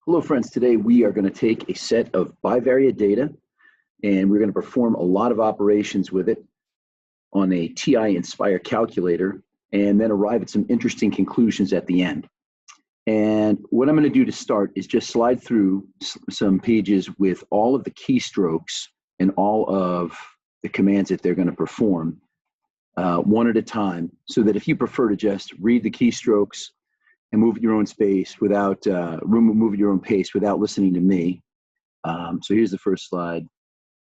Hello friends, today we are going to take a set of bivariate data and we're going to perform a lot of operations with it on a TI-nSpired calculator and then arrive at some interesting conclusions at the end. And what I'm going to do to start is just slide through some pages with all of the keystrokes and all of the commands that they're going to perform one at a time, so that if you prefer to just read the keystrokes and move at your own space without move at your own pace without listening to me. So here's the first slide.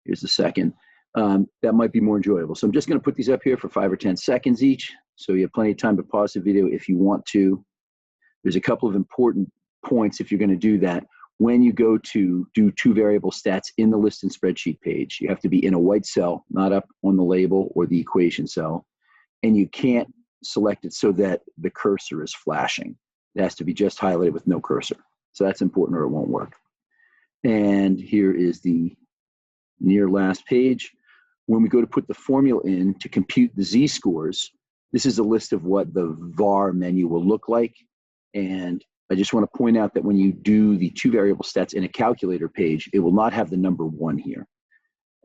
Here's the second. That might be more enjoyable. So I'm just going to put these up here for 5 or 10 seconds each. So you have plenty of time to pause the video if you want to. There's a couple of important points if you're going to do that. When you go to do two variable stats in the list and spreadsheet page, you have to be in a white cell, not up on the label or the equation cell. And you can't select it so that the cursor is flashing. It has to be just highlighted with no cursor. So that's important or it won't work. And here is the near last page. When we go to put the formula in to compute the z-scores, this is a list of what the var menu will look like. And I just want to point out that when you do the two variable stats in a calculator page, it will not have the number 1 here.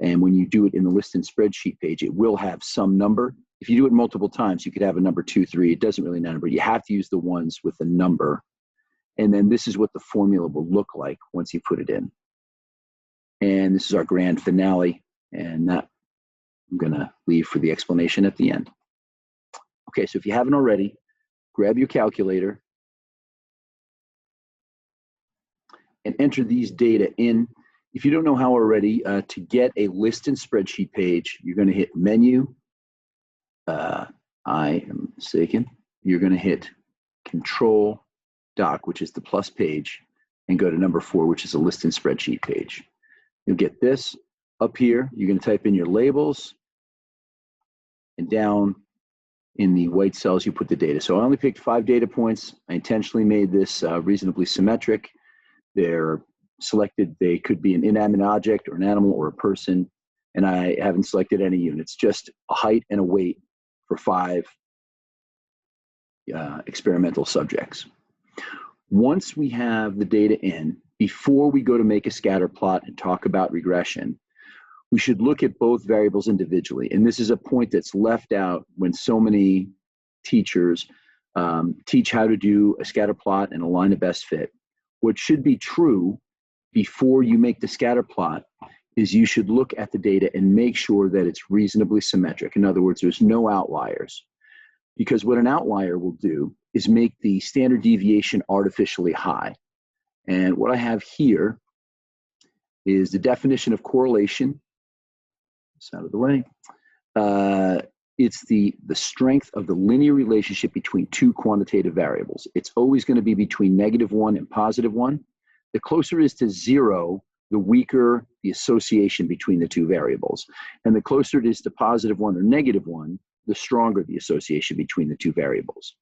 And when you do it in the list and spreadsheet page, it will have some number. If you do it multiple times, you could have a number 2, 3. It doesn't really matter, but you have to use the ones with the number. And then this is what the formula will look like once you put it in. And this is our grand finale. And that I'm going to leave for the explanation at the end. Okay, so if you haven't already, grab your calculator and enter these data in. If you don't know how already, to get a list and spreadsheet page, you're going to hit Menu. I am mistaken. You're going to hit Control Doc, which is the plus page, and go to number 4, which is a list and spreadsheet page. You'll get this up here. You're going to type in your labels, and down in the white cells, you put the data. So I only picked 5 data points. I intentionally made this reasonably symmetric. They're selected. They could be an inanimate object or an animal or a person, and I haven't selected any units, just a height and a weight for 5 experimental subjects. Once we have the data in, before we go to make a scatter plot and talk about regression, we should look at both variables individually. And this is a point that's left out when so many teachers teach how to do a scatter plot and align a best fit. What should be true before you make the scatter plot is you should look at the data and make sure that it's reasonably symmetric. In other words, there's no outliers. Because what an outlier will do is make the standard deviation artificially high. And what I have here is the definition of correlation. It's out of the way. It's the strength of the linear relationship between two quantitative variables. It's always going to be between -1 and +1. The closer it is to 0, the weaker the association between the two variables. And the closer it is to +1 or -1, the stronger the association between the two variables.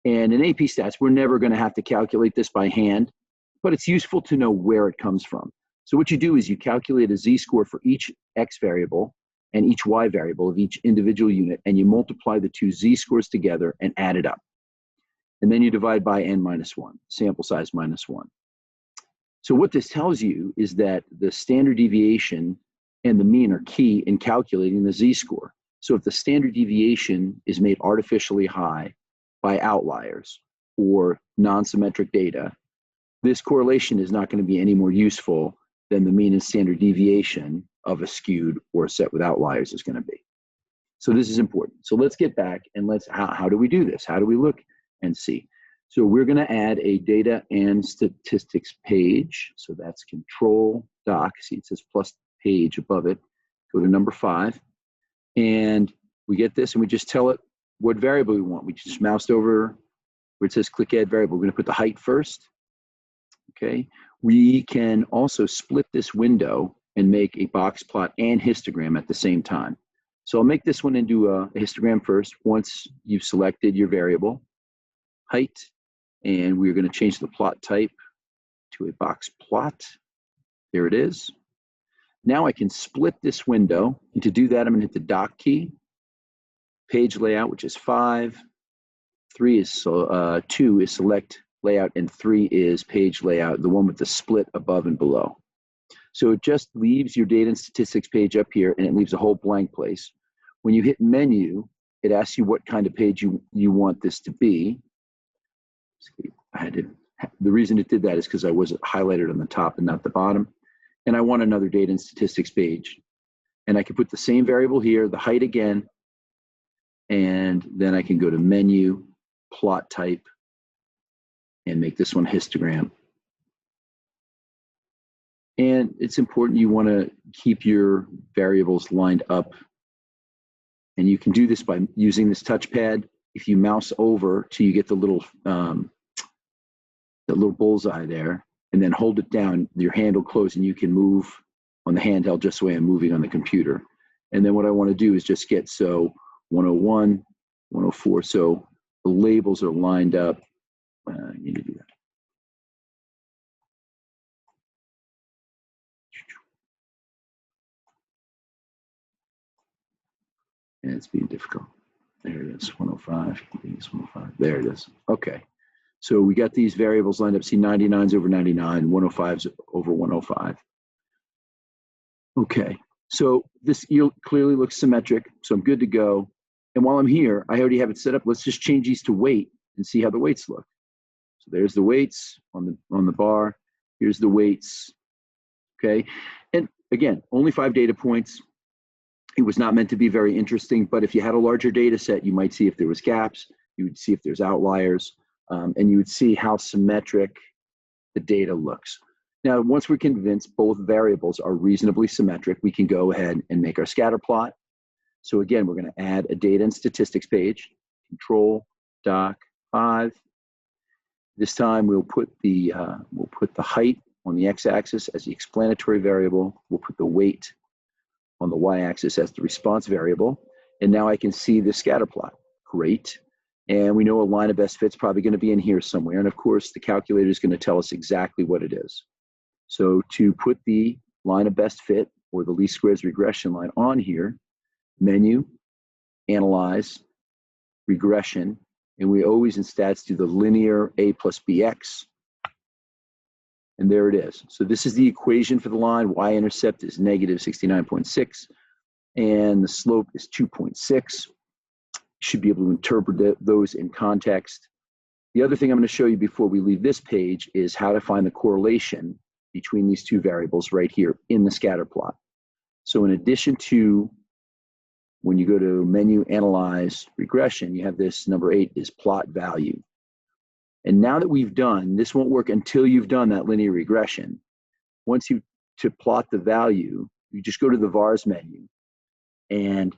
And in AP Stats, we're never going to have to calculate this by hand, but it's useful to know where it comes from. So what you do is you calculate a z-score for each x variable and each y variable of each individual unit, and you multiply the two z-scores together and add it up. And then you divide by n-1, sample size -1. So what this tells you is that the standard deviation and the mean are key in calculating the z-score. So if the standard deviation is made artificially high by outliers or non-symmetric data, this correlation is not going to be any more useful than the mean and standard deviation of a skewed or a set with outliers is going to be. So this is important. So let's get back and how do we do this? How do we look and see? So we're going to add a data and statistics page. So that's Control Doc. See, it says plus page above it. Go to number 5. And we get this and we just tell it what variable we want. We just moused over where it says click add variable. We're going to put the height first. Okay. We can also split this window and make a box plot and histogram at the same time. So I'll make this one into a histogram first once you've selected your variable, height, and we're going to change the plot type to a box plot. There it is. Now I can split this window, and to do that, I'm going to hit the dock key, page layout, which is 5, 2 is select layout, and 3 is page layout, the one with the split above and below. So it just leaves your data and statistics page up here, and it leaves a whole blank place. When you hit menu, it asks you what kind of page you want this to be. The reason it did that is because I was highlighted on the top and not the bottom. And I want another data and statistics page. And I can put the same variable here, the height again, and then I can go to menu, plot type, and make this one histogram. And it's important you want to keep your variables lined up. And you can do this by using this touchpad. If you mouse over till you get the little bullseye there, and then hold it down, your hand will close and you can move on the handheld just the way I'm moving on the computer. And then what I want to do is just get 101, 104, so the labels are lined up. I need to do that. And it's being difficult. There it is, 105, 105, there it is. Okay, so we got these variables lined up. See, 99's over 99, 105's over 105. Okay, so this clearly looks symmetric, so I'm good to go. And while I'm here, I already have it set up. Let's just change these to weight and see how the weights look. So there's the weights on the bar. Here's the weights, okay? And again, only 5 data points. It was not meant to be very interesting, but if you had a larger data set, you might see if there was gaps, you would see if there's outliers, and you would see how symmetric the data looks. Now, once we're convinced both variables are reasonably symmetric, we can go ahead and make our scatter plot. So again, we're going to add a data and statistics page, Control, Doc, 5. This time we'll put the height on the x-axis as the explanatory variable. We'll put the weight on the y-axis as the response variable. And now I can see the scatter plot. Great. And we know a line of best fit's probably going to be in here somewhere. And of course, the calculator is going to tell us exactly what it is. So to put the line of best fit or the least squares regression line on here, menu, analyze, regression, and we always in stats do the linear a plus bx. And there it is. So this is the equation for the line. Y-intercept is negative 69.6, and the slope is 2.6. You should be able to interpret those in context. The other thing I'm going to show you before we leave this page is how to find the correlation between these two variables right here in the scatter plot. So in addition to when you go to menu, analyze, regression, you have this number 8 is plot value. And now that we've done, this won't work until you've done that linear regression. Once to plot the value, you just go to the vars menu and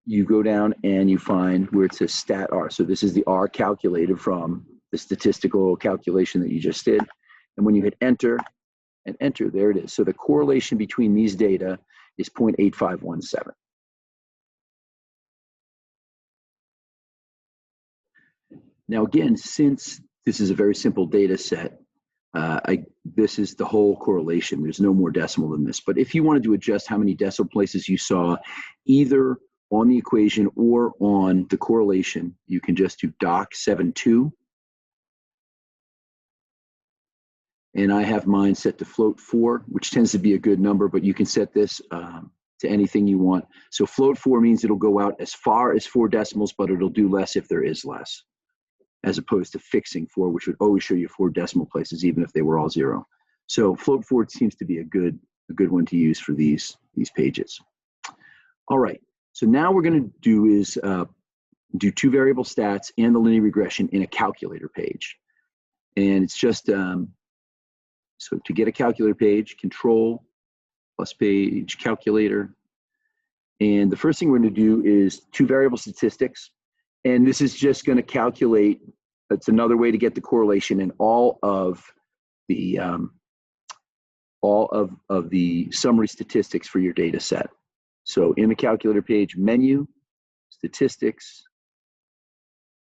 you go down and you find where it says stat R. So this is the R calculated from the statistical calculation that you just did. And when you hit enter and enter, there it is. So the correlation between these data is 0.8517. Now again, since this is a very simple data set, this is the whole correlation. There's no more decimal than this. But if you wanted to adjust how many decimal places you saw, either on the equation or on the correlation, you can just do doc72. And I have mine set to float 4, which tends to be a good number, but you can set this to anything you want. So float 4 means it'll go out as far as 4 decimals, but it'll do less if there is less, as opposed to fixing 4, which would always show you 4 decimal places, even if they were all 0. So float 4 seems to be a good one to use for these pages. All right, so now we're going to do is do 2 variable stats and the linear regression in a calculator page. And it's just, so to get a calculator page, Control plus page calculator. And the first thing we're going to do is 2 variable statistics. And this is just going to calculate, it's another way to get the correlation in all of the summary statistics for your data set. So in the calculator page, menu, statistics,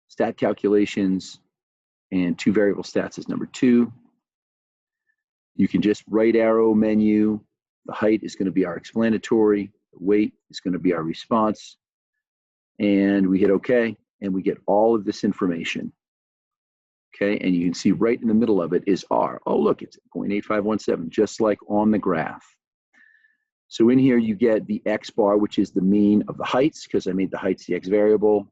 stat calculations, and 2 variable stats is number 2. You can just right arrow menu. The height is going to be our explanatory. The weight is going to be our response. And we hit OK, and we get all of this information. okay? And you can see right in the middle of it is R. Oh, look, it's 0.8517, just like on the graph. So in here, you get the X bar, which is the mean of the heights, because I made the heights the X variable,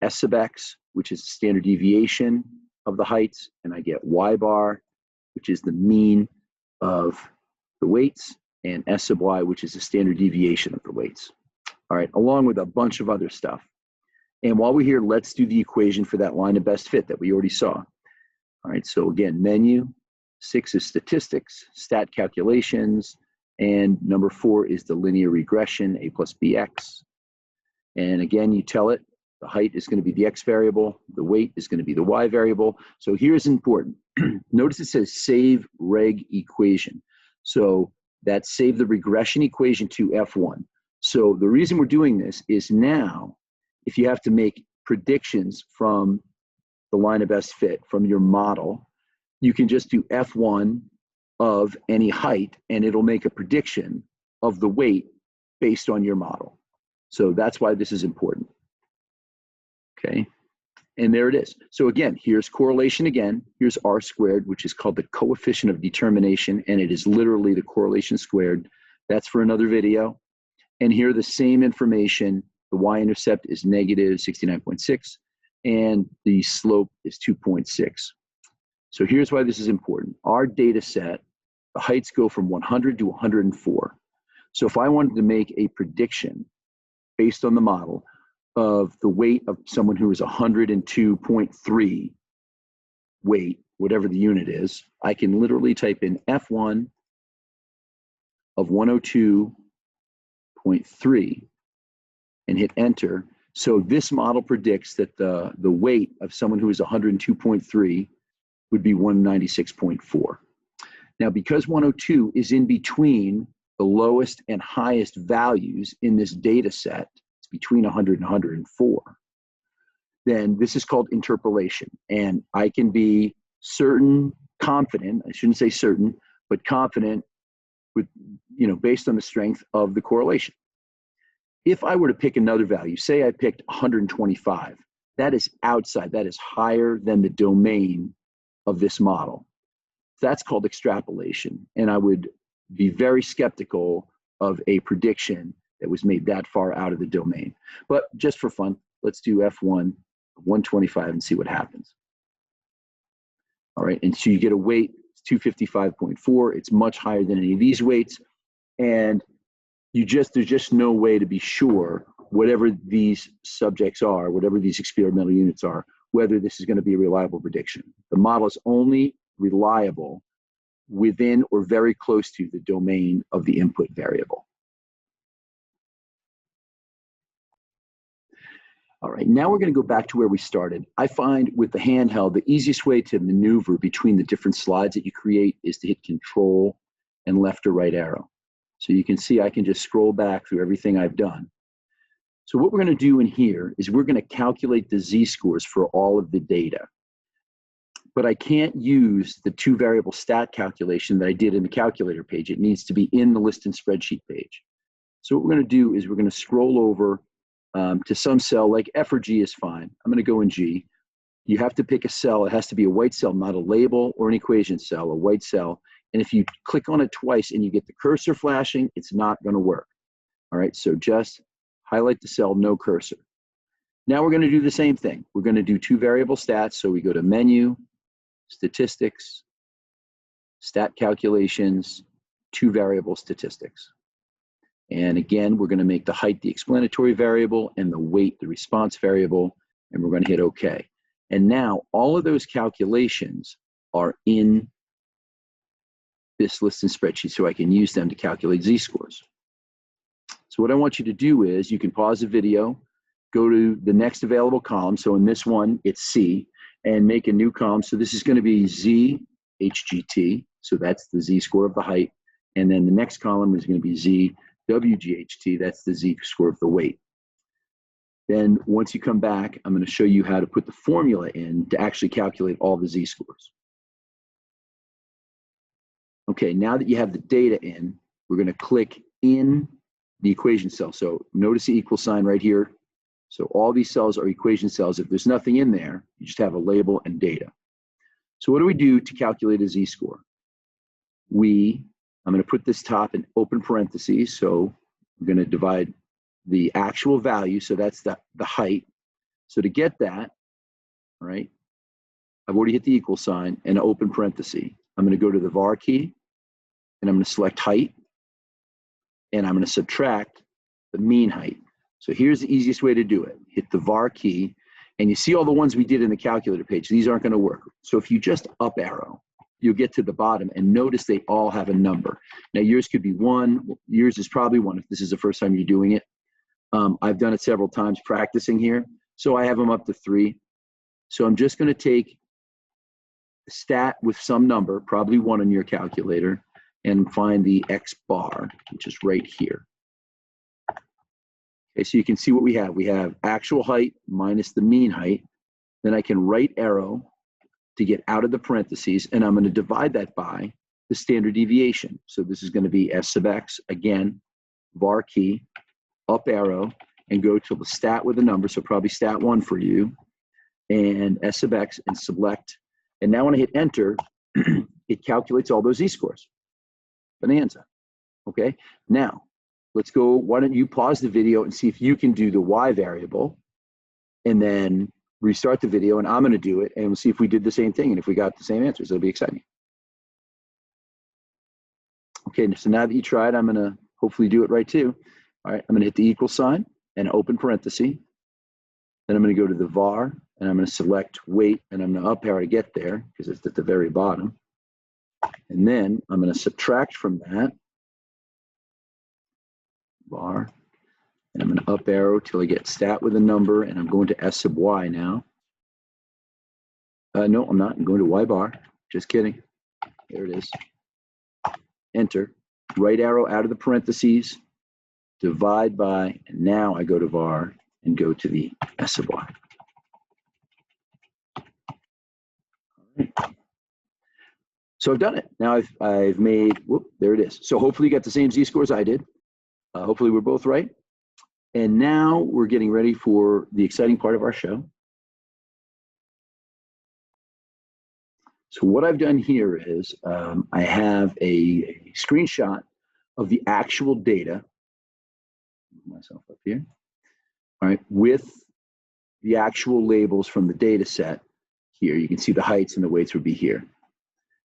S sub X, which is the standard deviation of the heights, and I get Y bar, which is the mean of the weights, and S sub Y, which is the standard deviation of the weights. All right, along with a bunch of other stuff. And while we're here, let's do the equation for that line of best fit that we already saw. All right, so again, menu, 6 is statistics, stat calculations, and number 4 is the linear regression, A plus BX. And again, you tell it, the height is going to be the X variable, the weight is going to be the Y variable. So here's important. Notice it says save reg equation. So that's save the regression equation to F1. So the reason we're doing this is now, if you have to make predictions from the line of best fit from your model, you can just do F1 of any height and it'll make a prediction of the weight based on your model. So that's why this is important. Okay, and there it is. So again, here's correlation again. Here's R squared, which is called the coefficient of determination, and it is literally the correlation squared. That's for another video. And here the same information, the y-intercept is negative 69.6, and the slope is 2.6. So here's why this is important. Our data set, the heights go from 100 to 104. So if I wanted to make a prediction based on the model of the weight of someone who is 102.3 weight, whatever the unit is, I can literally type in F1 of 102.3 and hit enter. So this model predicts that the weight of someone who is 102.3 would be 196.4. Now, because 102 is in between the lowest and highest values in this data set, it's between 100 and 104, then this is called interpolation. And I can be certain, confident, I shouldn't say certain, but confident with, based on the strength of the correlation. If I were to pick another value, say I picked 125, that is outside, that is higher than the domain of this model. That's called extrapolation. And I would be very skeptical of a prediction that was made that far out of the domain. But just for fun, let's do F1 125 and see what happens. All right, and so you get a weight, 255.4. It's much higher than any of these weights. And there's just no way to be sure, whatever these subjects are, whatever these experimental units are, whether this is going to be a reliable prediction. The model is only reliable within or very close to the domain of the input variable. All right, now we're going to go back to where we started. I find with the handheld, the easiest way to maneuver between the different slides that you create is to hit Control and left or right arrow. So you can see I can just scroll back through everything I've done. So what we're going to do in here is we're going to calculate the z-scores for all of the data. But I can't use the 2-variable stat calculation that I did in the calculator page. It needs to be in the list and spreadsheet page. So what we're going to do is we're going to scroll over to some cell, like F or G is fine. I'm going to go in G. You have to pick a cell. It has to be a white cell, not a label or an equation cell, a white cell. And if you click on it twice and you get the cursor flashing, it's not going to work. All right, so just highlight the cell, no cursor. Now we're going to do the same thing. We're going to do 2-variable stats. So we go to Menu, Statistics, Stat Calculations, 2-variable statistics. And again, we're going to make the height the explanatory variable and the weight the response variable, and we're going to hit OK. And now all of those calculations are in this list and spreadsheet, so I can use them to calculate z-scores. So what I want you to do is you can pause the video, go to the next available column. So in this one, it's C, and make a new column. So this is going to be Z HGT. So that's the z-score of the height. And then the next column is going to be Z WGHT. That's the z-score of the weight. Then once you come back, I'm going to show you how to put the formula in to actually calculate all the z-scores. Okay, now that you have the data in, we're going to click in the equation cell. So notice the equal sign right here. So all these cells are equation cells. If there's nothing in there, you just have a label and data. So what do we do to calculate a z-score? I'm going to put this top in open parentheses, so we're going to divide the actual value, so that's the height. So to get that, all right, I've already hit the equal sign and an open parenthesis. I'm going to go to the var key, and I'm going to select height, and I'm going to subtract the mean height. So here's the easiest way to do it. Hit the var key, and you see all the ones we did in the calculator page. These aren't going to work. So if you just up arrow, you'll get to the bottom, and notice they all have a number. Now yours could be 1. Yours is probably 1 if this is the first time you're doing it. I've done it several times practicing here. So I have them up to 3. So I'm just going to take a stat with some number, probably 1 on your calculator, and find the X bar, which is right here. Okay, so you can see what we have. We have actual height minus the mean height. Then I can right arrow to get out of the parentheses, and I'm going to divide that by the standard deviation. So this is going to be S sub X, again, var key, up arrow, and go to the stat with a number, so probably stat 1 for you, and S sub X, and select. And now when I hit enter, it calculates all those z-scores. Bonanza. Okay, now let's go. Why don't you pause the video and see if you can do the y variable, and then restart the video, and I'm going to do it, and we'll see if we did the same thing and if we got the same answers. It'll be exciting. Okay, so now that you tried, I'm going to hopefully do it right too. All right, I'm going to hit the equal sign and open parenthesis. Then I'm going to go to the var, and I'm going to select weight, and I'm going to up arrow to get there because it's at the very bottom. And then I'm going to subtract from that var, and I'm going to up arrow till I get stat with a number, and I'm going to S sub Y now. No, I'm not. I'm going to Y bar. Just kidding. There it is. Enter. Right arrow out of the parentheses. Divide by, and now I go to var and go to the S sub Y. All right. So I've done it. Now I've made, whoop, there it is. So hopefully you got the same z-scores I did. Hopefully we're both right. And now we're getting ready for the exciting part of our show. So what I've done here is I have a screenshot of the actual data. Myself up here. All right, with the actual labels from the data set here. You can see the heights and the weights would be here.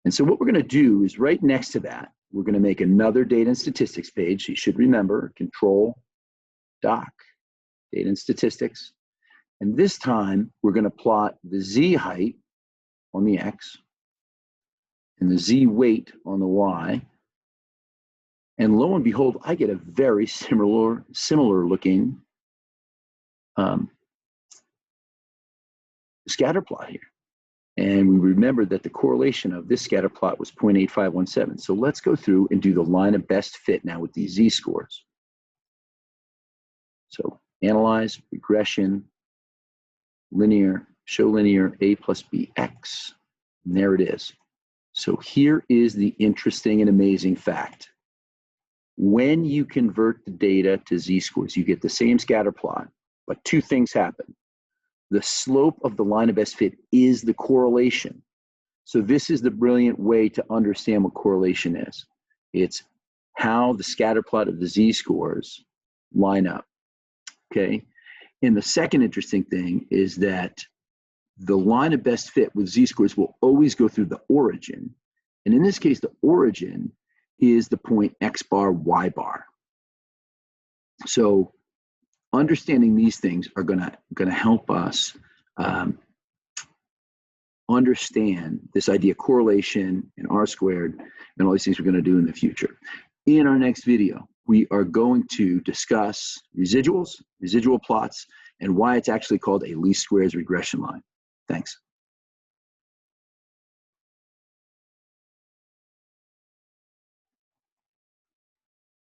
And so what we're going to do is right next to that, we're going to make another data and statistics page. So you should remember control doc, data and statistics. And this time we're going to plot the Z height on the X and the Z weight on the Y. And lo and behold, I get a very similar looking scatter plot here. And we remembered that the correlation of this scatter plot was 0.8517. So let's go through and do the line of best fit now with these z-scores. So analyze, regression, linear, show linear, A plus BX. And there it is. So here is the interesting and amazing fact. When you convert the data to z-scores, you get the same scatter plot, but 2 things happen. The slope of the line of best fit is the correlation. So this is the brilliant way to understand what correlation is. It's how the scatter plot of the z-scores line up, okay? And the second interesting thing is that the line of best fit with z-scores will always go through the origin. And in this case, the origin is the point X bar, Y bar. So understanding these things are gonna help us understand this idea of correlation and R squared and all these things we're gonna do in the future. In our next video, we are going to discuss residuals, residual plots, and why it's actually called a least squares regression line. Thanks.